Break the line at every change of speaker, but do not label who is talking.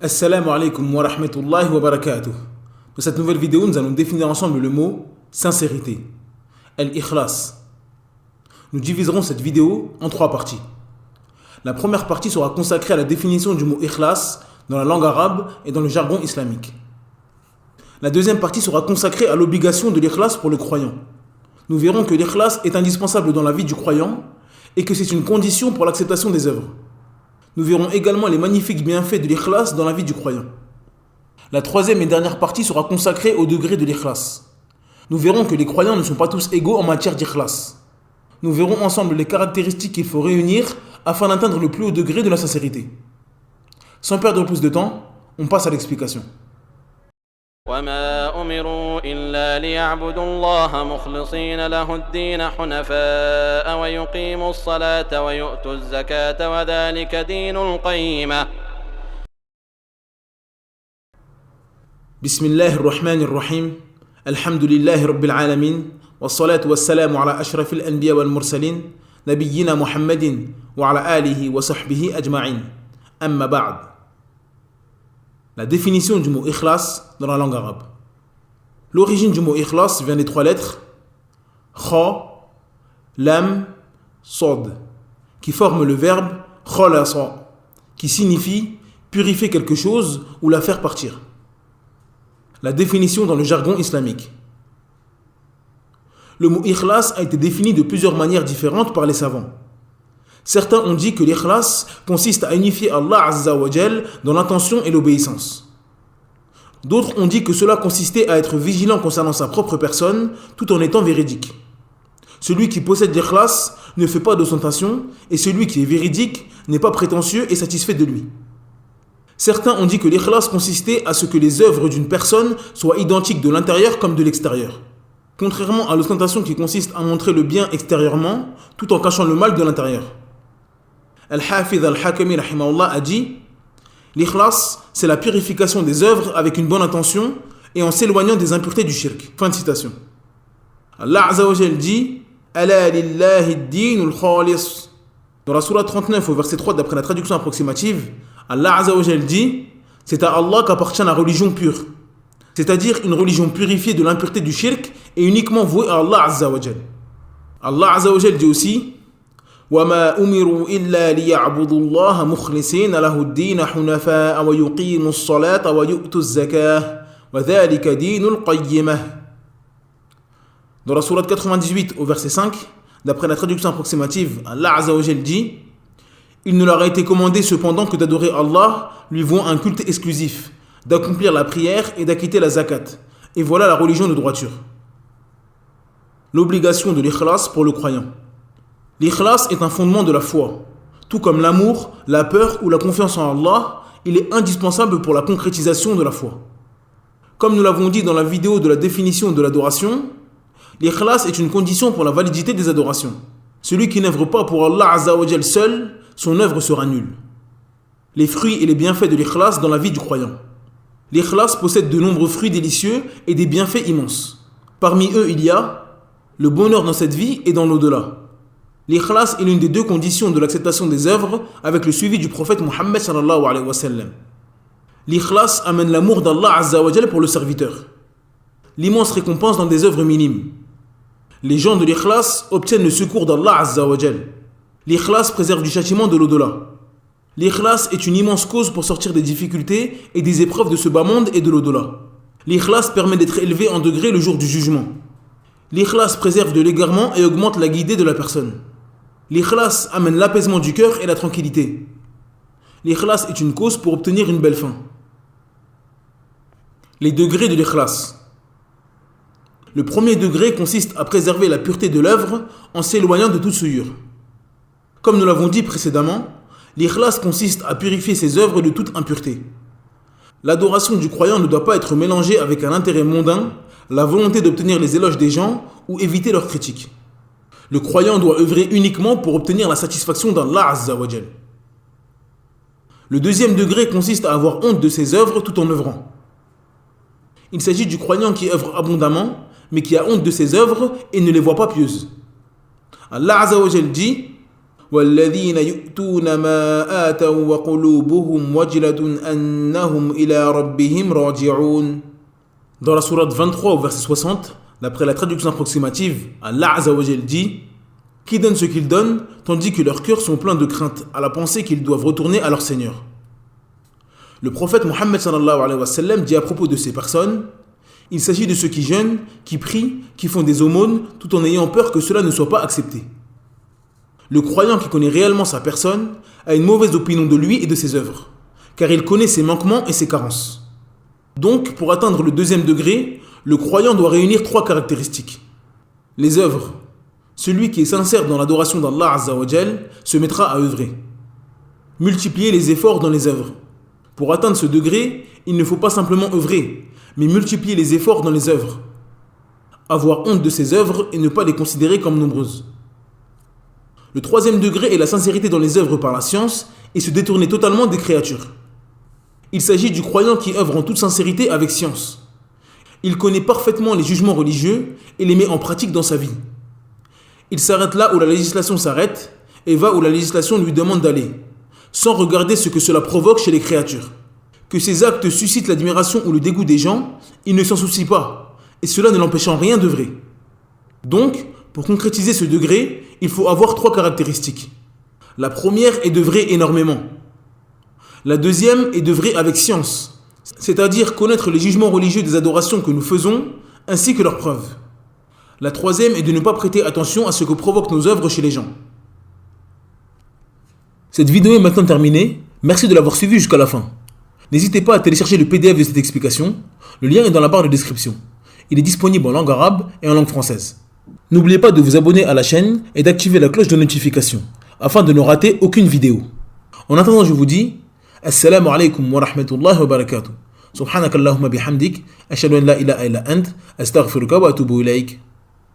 Assalamu alaikum wa rahmatullahi wa barakatuh. Dans cette nouvelle vidéo, nous allons définir ensemble le mot sincérité, al-ikhlas. Nous diviserons cette vidéo en trois parties. La première partie sera consacrée à la définition du mot ikhlas dans la langue arabe et dans le jargon islamique. La deuxième partie sera consacrée à l'obligation de l'ikhlas pour le croyant. Nous verrons que l'ikhlas est indispensable dans la vie du croyant et que c'est une condition pour l'acceptation des œuvres. Nous verrons également les magnifiques bienfaits de l'ikhlas dans la vie du croyant. La troisième et dernière partie sera consacrée au degré de l'ikhlas. Nous verrons que les croyants ne sont pas tous égaux en matière d'ikhlas. Nous verrons ensemble les caractéristiques qu'il faut réunir afin d'atteindre le plus haut degré de la sincérité. Sans perdre plus de temps, on passe à l'explication.
وما أمروا إلا ليعبدوا الله مخلصين له الدين حنفاء ويقيموا الصلاة ويؤتوا الزكاة وذلك دين القيمة.
بسم الله الرحمن الرحيم الحمد لله رب العالمين والصلاة والسلام على أشرف الأنبياء والمرسلين نبينا محمد وعلى آله وصحبه أجمعين أما بعد. La définition du mot ikhlas dans la langue arabe. L'origine du mot ikhlas vient des trois lettres kha, lam, sod, qui forment le verbe khalasa, qui signifie purifier quelque chose ou la faire partir. La définition dans le jargon islamique. Le mot ikhlas a été défini de plusieurs manières différentes par les savants. Certains ont dit que l'ikhlas consiste à unifier Allah Azza wa Jal dans l'intention et l'obéissance. D'autres ont dit que cela consistait à être vigilant concernant sa propre personne tout en étant véridique. Celui qui possède l'ikhlas ne fait pas d'ostentation et celui qui est véridique n'est pas prétentieux et satisfait de lui. Certains ont dit que l'ikhlas consistait à ce que les œuvres d'une personne soient identiques de l'intérieur comme de l'extérieur. Contrairement à l'ostentation qui consiste à montrer le bien extérieurement tout en cachant le mal de l'intérieur. Al-Hafidh al-Hakami rahimahullah a dit: l'ikhlas, c'est la purification des œuvres avec une bonne intention et en s'éloignant des impuretés du shirk. Fin de citation. Allah Azza wa Jal dit: Ala lillahi ad-dinul khalis. Dans la sourate 39 au verset 3 d'après la traduction approximative, Allah Azza wa Jal dit: c'est à Allah qu'appartient la religion pure, c'est-à-dire une religion purifiée de l'impureté du shirk et uniquement vouée à Allah Azza wa Jal. Allah Azza wa Jal dit aussi: وما أمروا إلا ليعبدوا الله مخلصين له الدين حنفاء ويقيموا الصلاة ويؤتوا الزكاة وذلك دين القيمة. Dans la sourate 98 au verset 5, d'après la traduction approximative, Allah Azza wa Jal dit: il ne leur a été commandé cependant que d'adorer Allah, lui vouant un culte exclusif, d'accomplir la prière et d'acquitter la zakat. Et voilà la religion de droiture. L'obligation de l'ikhlas pour le croyant. L'ikhlas est un fondement de la foi. Tout comme l'amour, la peur ou la confiance en Allah, il est indispensable pour la concrétisation de la foi. Comme nous l'avons dit dans la vidéo de la définition de l'adoration, l'ikhlas est une condition pour la validité des adorations. Celui qui n'œuvre pas pour Allah Azza wa Jal seul, son œuvre sera nulle. Les fruits et les bienfaits de l'ikhlas dans la vie du croyant. L'ikhlas possède de nombreux fruits délicieux et des bienfaits immenses. Parmi eux, il y a le bonheur dans cette vie et dans l'au-delà. L'ikhlas est l'une des deux conditions de l'acceptation des œuvres avec le suivi du prophète Muhammad sallallahu alayhi wa sallam. L'ikhlas amène l'amour d'Allah Azza wa Jal pour le serviteur. L'immense récompense dans des œuvres minimes. Les gens de l'ikhlas obtiennent le secours d'Allah Azza wa Jal. L'ikhlas préserve du châtiment de l'au-delà. L'ikhlas est une immense cause pour sortir des difficultés et des épreuves de ce bas monde et de l'au-delà. L'ikhlas permet d'être élevé en degré le jour du jugement. L'ikhlas préserve de l'égarement et augmente la guidée de la personne. L'ikhlas amène l'apaisement du cœur et la tranquillité. L'ikhlas est une cause pour obtenir une belle fin. Les degrés de l'ikhlas. Le premier degré consiste à préserver la pureté de l'œuvre en s'éloignant de toute souillure. Comme nous l'avons dit précédemment, l'ikhlas consiste à purifier ses œuvres de toute impureté. L'adoration du croyant ne doit pas être mélangée avec un intérêt mondain, la volonté d'obtenir les éloges des gens ou éviter leurs critiques. Le croyant doit œuvrer uniquement pour obtenir la satisfaction d'Allah Azza wa Jal. Le deuxième degré consiste à avoir honte de ses œuvres tout en œuvrant. Il s'agit du croyant qui œuvre abondamment, mais qui a honte de ses œuvres et ne les voit pas pieuses. Allah Azza wa Jal dit: والذين يؤتون ما آتوا وقلوبهم وجلة أنهم إلى ربهم راجعون. Dans la sourate 23 au verset 60, d'après la traduction approximative, Allah Azza wa Jal dit: qui donne ce qu'ils donnent, tandis que leurs cœurs sont pleins de crainte à la pensée qu'ils doivent retourner à leur Seigneur. Le prophète Mohammed sallallahu alayhi wa sallam dit à propos de ces personnes: il s'agit de ceux qui jeûnent, qui prient, qui font des aumônes, tout en ayant peur que cela ne soit pas accepté. Le croyant qui connaît réellement sa personne a une mauvaise opinion de lui et de ses œuvres, car il connaît ses manquements et ses carences. Donc, pour atteindre le deuxième degré, le croyant doit réunir 3 caractéristiques. Les œuvres. Celui qui est sincère dans l'adoration d'Allah Azza wa Jal se mettra à œuvrer. Multiplier les efforts dans les œuvres. Pour atteindre ce degré, il ne faut pas simplement œuvrer, mais multiplier les efforts dans les œuvres. Avoir honte de ces œuvres et ne pas les considérer comme nombreuses. Le troisième degré est la sincérité dans les œuvres par la science et se détourner totalement des créatures. Il s'agit du croyant qui œuvre en toute sincérité avec science. Il connaît parfaitement les jugements religieux et les met en pratique dans sa vie. Il s'arrête là où la législation s'arrête et va où la législation lui demande d'aller, sans regarder ce que cela provoque chez les créatures. Que ces actes suscitent l'admiration ou le dégoût des gens, il ne s'en soucie pas, et cela ne l'empêche en rien d'œuvrer. Donc, pour concrétiser ce degré, il faut avoir 3 caractéristiques. La première est d'œuvrer énormément. La deuxième est d'œuvrer avec science, c'est-à-dire connaître les jugements religieux des adorations que nous faisons, ainsi que leurs preuves. La troisième est de ne pas prêter attention à ce que provoquent nos œuvres chez les gens. Cette vidéo est maintenant terminée. Merci de l'avoir suivie jusqu'à la fin. N'hésitez pas à télécharger le PDF de cette explication. Le lien est dans la barre de description. Il est disponible en langue arabe et en langue française. N'oubliez pas de vous abonner à la chaîne et d'activer la cloche de notification afin de ne rater aucune vidéo. En attendant, je vous dis Assalamu alaikum wa rahmatullahi wa barakatuh. Subhanakallahumma bihamdik, ashhadu an la ilaha illa ant, astaghfiruka wa atubu ilaik.